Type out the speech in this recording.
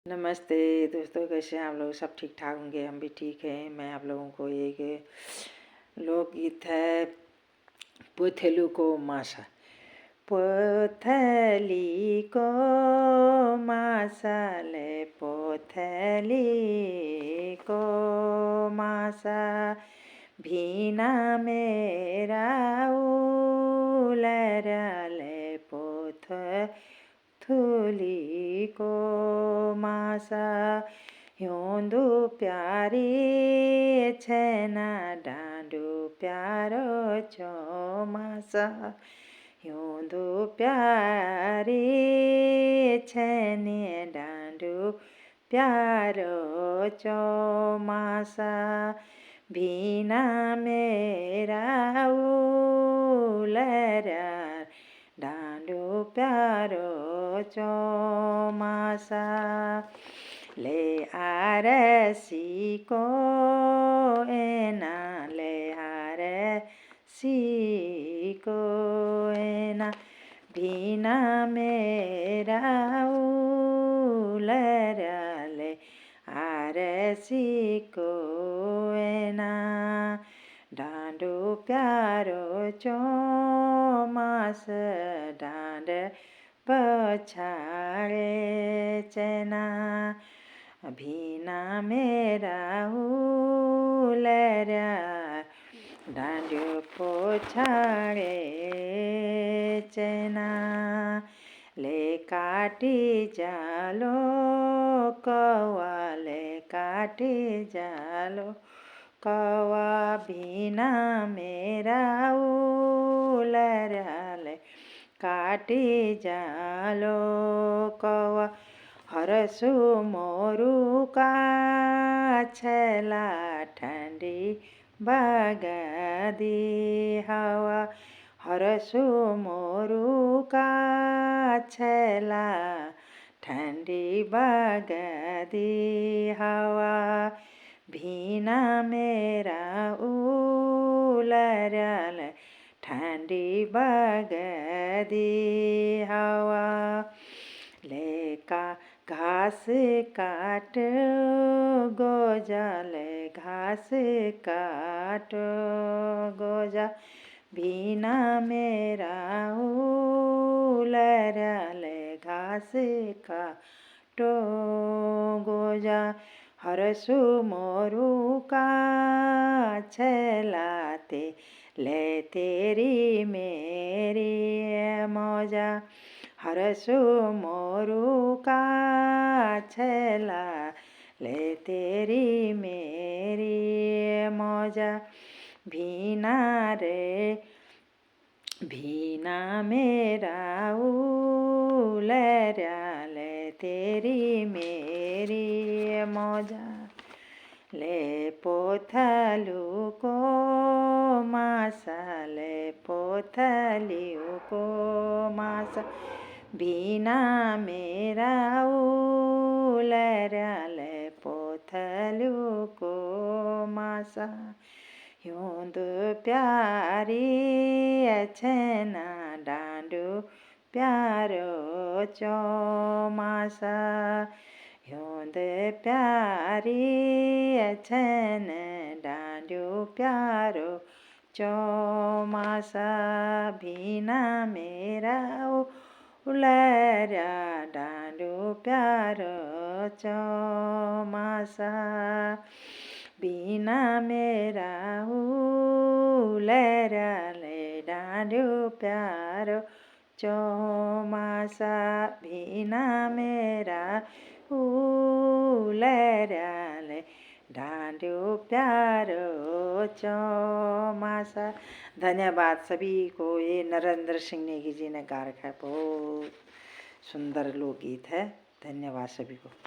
नमस्ते दोस्तों, कैसे हैं आप लोग? सब ठीक ठाक होंगे, हम भी ठीक हैं। मैं आप लोगों को एक लोकगीत है पोथलू को मासा। पोथली को मासा ले, पोथली को मासा, भीना मेरा उलरले पोथ थुली को मासा, योंदु प्यारी छेना डांडू प्यारो चो मासा, योंदु प्यारी छेने डांडू प्यारो चो मासा, भीना मेरा उलरा डांडू प्यारो चो मासा, ले आरसी को एना, ले आरसी को एना, भीना मेरा उलरा ले आरसी को एना, डांडू प्यारो चो मास, डांड पछाड़े चेना, भीना मेरा उलरा डांडू पछाड़े चेना, ले काटी जालो कौवा, ले काटी जालो कौवा, भीना मेरा उलरा ले काटी जालो कौवा, हरसु मोरू का छला ठंडी बगदी हवा, हरसु मोरू का छला ठंडी बगदी हवा, भीना मेरा उलरल ठंडी बगदी हवा, लेका घास काट गोजा, ले घास काट गोजा, भीना मेरा उलरल घास काटो गोजा, हरसु मोरू का छलाते ले तेरी मेरी मौजा, हरसु मोरू का छला ले तेरी मेरी मौजा, भीना रे भीना मेरा उलरा ले तेरी मेरी मौजा, ले पोथलू को मासा, ले पोथलियों को मासा, भीना मेरा उलरा ले पोथलू को मासा, योंदु प्यारी छेना डांडू प्यारो चो मासा, योंदु प्यारी छेन डांडू प्यारो चो मासा, भीना मेरा उलरा डांडू प्यारो चो मासा, भीना मेरा उलरा ले डांडू प्यारो चो मासा, भीना मेरा उलरा ले डांडू प्यारो चो मासा। धन्यवाद सभी को। ये नरेंद्र सिंह नेगी जी ने गा रखा है, बहुत सुंदर लोकगीत है। धन्यवाद सभी को।